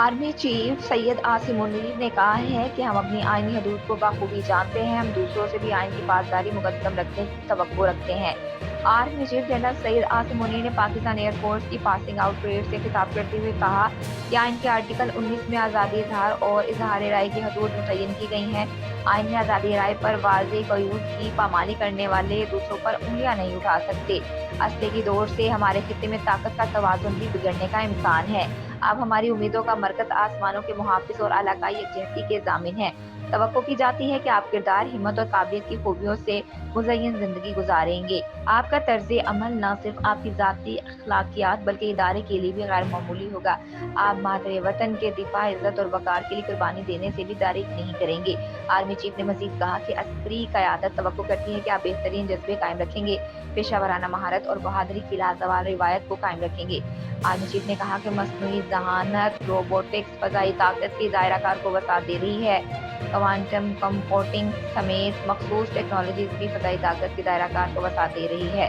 Army chief Syed Asim Munir ने कहा है कि हम अपनी आईनी हदूद को बखूबी जानते हैं, हम दूसरों से भी आइन की पासदारी मुकद्दम रखने की तवक्को रखते हैं। Army chief general Syed Asim Munir ने पाकिस्तान एयर फोर्स की पासिंग आउट परेड से खिताब करते हुए कहा कि आइन के आर्टिकल 19 में आज़ादी इजहार और इजहार राय की हदूद मुतय्यन की गई हैं। आइन में आज़ादी राय पर वाज़ेह क़यूद की पामाली करने वाले दूसरों पर उंगलियां नहीं उठा सकते। असले की दौर से हमारे खित्ते में ताकत का तवाज़ुन भी बिगड़ने का इम्कान है। अब हमारी उम्मीदों का मरकज़ आसमानों के मुहाफ़िज़ और इलाकाई यकजहती के ज़ामिन है। तवक्को की जाती है कि आप किरदार, हिम्मत और काबिलियत की खूबियों से मुज़य्यन ज़िंदगी गुजारेंगे। आपका तर्ज़ अमल न सिर्फ आपकी ज़ाती अखलाकियात बल्कि इदारे के लिए भी गैर मामूली होगा। आप मादरे वतन के दिफा, इज़्ज़त और वक़ार के लिए कुर्बानी देने से भी दारिग नहीं करेंगे। आर्मी चीफ ने मज़ीद कहा कि अस्करी क़यादत तवक्को करती है कि आप बेहतरीन जज्बे कायम रखेंगे, पेशावराना महारत और बहादुरी की लाजवाब रिवायत को कायम रखेंगे। आर्मी चीफ ने कहा कि मस्नूई ज़हानत, रोबोटिक्स, फ़ज़ाई ताकत के दायरा कार को वसाअत दे रही है। क्वांटम कंप्यूटिंग समेत मखसूस टेक्नोलॉजीज भी फ़ज़ाई ताकत के दायरा कार को वसाअत दे रही है।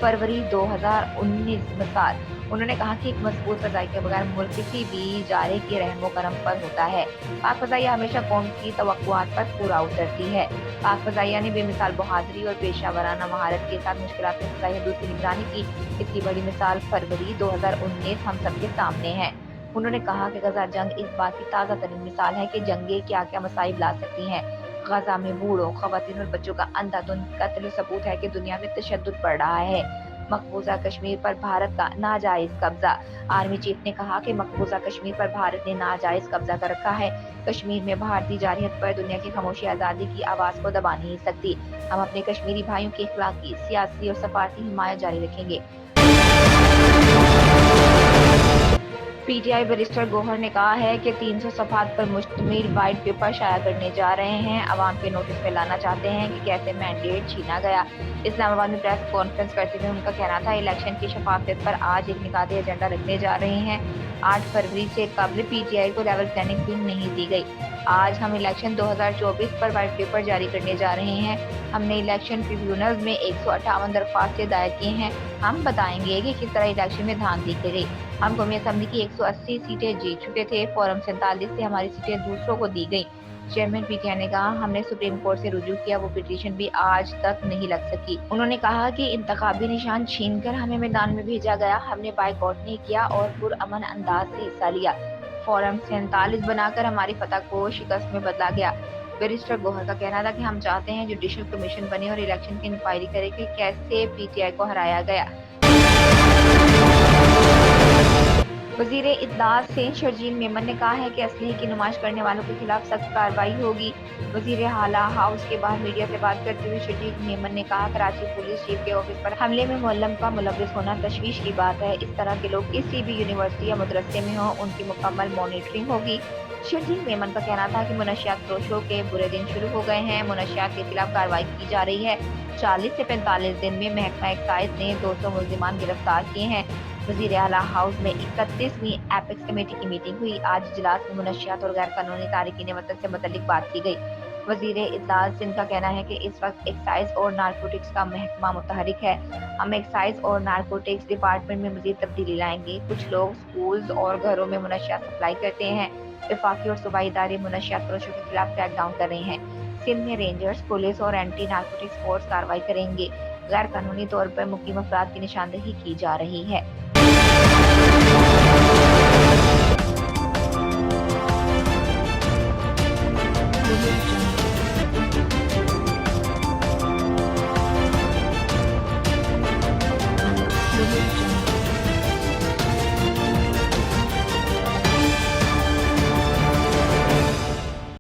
फरवरी 2019 मिसाल। उन्होंने कहा कि एक मजबूत फ़ज़ाई के बगैर मुल्क किसी भी इजारे के रहमो करम पर होता है। पाक फ़ज़ाइया हमेशा कौम की तवक्कुआत पर पूरा उतरती है। पाक फ़ज़ाइया ने बेमिसाल बहादुरी और पेशावराना महारत के साथ मुश्किलात में फ़ज़ाई हदूद की निगरानी की। इसकी बड़ी मिसाल फरवरी 2019 हम सबके सामने है। उन्होंने कहा कि गजा जंग इस बात की ताज़ा तरीन मिसाल है कि जंगें क्या क्या मसाइब ला सकती हैं। गजा में बूढ़ों, ख़वातीन और बच्चों का अंधाधुंध कत्ल सबूत है कि दुनिया में तशद्दुद बढ़ रहा है। मकबूजा कश्मीर पर भारत का नाजायज कब्जा। आर्मी चीफ ने कहा कि मकबूजा कश्मीर पर भारत ने नाजायज कब्जा कर रखा है। कश्मीर में भारतीय जारहियत पर दुनिया की खामोशी आज़ादी की आवाज़ को दबा नहीं सकती। हम अपने कश्मीरी भाइयों की इखलाकी, सियासी और सफारती हिमायत जारी रखेंगे। पीटीआई बैरिस्टर गौहर ने कहा है कि 300 सफ़हात पर मुश्तमिल वाइट पेपर शाया करने जा रहे हैं। अवाम के नोटिस में लाना चाहते हैं कि कैसे मैंडेट छीना गया। इस्लामाबाद में प्रेस कॉन्फ्रेंस करते हुए उनका कहना था, इलेक्शन की शफाफियत पर आज एक निकाती एजेंडा रखने जा रहे हैं। 8 फरवरी से कबल पीटीआई को लेवल प्लानिंग भी नहीं दी गई। आज हम इलेक्शन 2024 पर वाइट पेपर जारी करने जा रहे हैं। हमने इलेक्शन ट्रिब्यूनल में 158 दरख्वास्तें दायर की हैं। हम बताएंगे कि किस तरह इलेक्शन में धांधली की गई। हम कौमी असम्बली की 180 सीटें जीत चुके थे। फॉरम 47 से हमारी सीटें दूसरों को दी गई। चेयरमैन पीटीआई ने कहा, हमने सुप्रीम कोर्ट से रुजू किया, वो पिटीशन भी आज तक नहीं लग सकी। उन्होंने कहा कि इंतखाबी निशान छीनकर हमें मैदान में भेजा गया। हमने बाइकआउट नहीं किया और पुरअमन अंदाज से हिस्सा लिया। फॉरम 47 बनाकर हमारी फतह को शिकस्त में बदला गया। बैरिस्टर गौहर का कहना था कि हम चाहते हैं जुडिशल कमीशन बने और इलेक्शन की इंक्वायरी करे कि कैसे पीटीआई को हराया गया। वज़ीर इत्तलात सेंट शर्जील मेमन ने कहा है कि असलहे की नुमाइश करने वालों के खिलाफ सख्त कार्रवाई होगी। वज़ीर हाला हाउस के बाहर मीडिया से बात करते हुए शर्जील मेमन ने कहा, कराची पुलिस चीफ के ऑफिस पर हमले में मुअल्लम का मुलव्विस होना तशवीश की बात है। इस तरह के लोग किसी भी यूनिवर्सिटी या मदरसे में हों, उनकी मुकम्मल मॉनिटरिंग होगी। शर्जील मेमन का कहना था कि मुनशियात फरोशों के बुरे दिन शुरू हो गए हैं। मुनशियात के खिलाफ कार्रवाई की जा रही है। 40 से 45 दिन में महकमा एक्साइज ने 200 मुल्जिमान गिरफ्तार किए हैं। वज़ीर आला हाउस में 31वीं एपेक्स कमेटी की मीटिंग हुई। आज इजलास में मुनशियात और गैर कानूनी तारिकीन वतन से मुतल्लिक बात की गई। वज़ीर इत्तलात सिंध का कहना है कि इस वक्त एक्साइज और नारकोटिक्स का महकमा मुतहरिक है। हम एक्साइज और नारकोटिक्स डिपार्टमेंट में मज़ीद तब्दीली लाएंगे। कुछ लोग स्कूल्स और घरों में मुनशियात सप्लाई करते हैं। वफाकी और सूबाई इदारे मुनशियात फरोशों के खिलाफ क्रैकडाउन कर रहे हैं। सिंध में रेंजर्स, पुलिस और एंटी नारकोटिक्स फोर्स कार्रवाई करेंगे। गैर कानूनी तौर पर मुकीम अफराद की निशानदेही की जा रही है।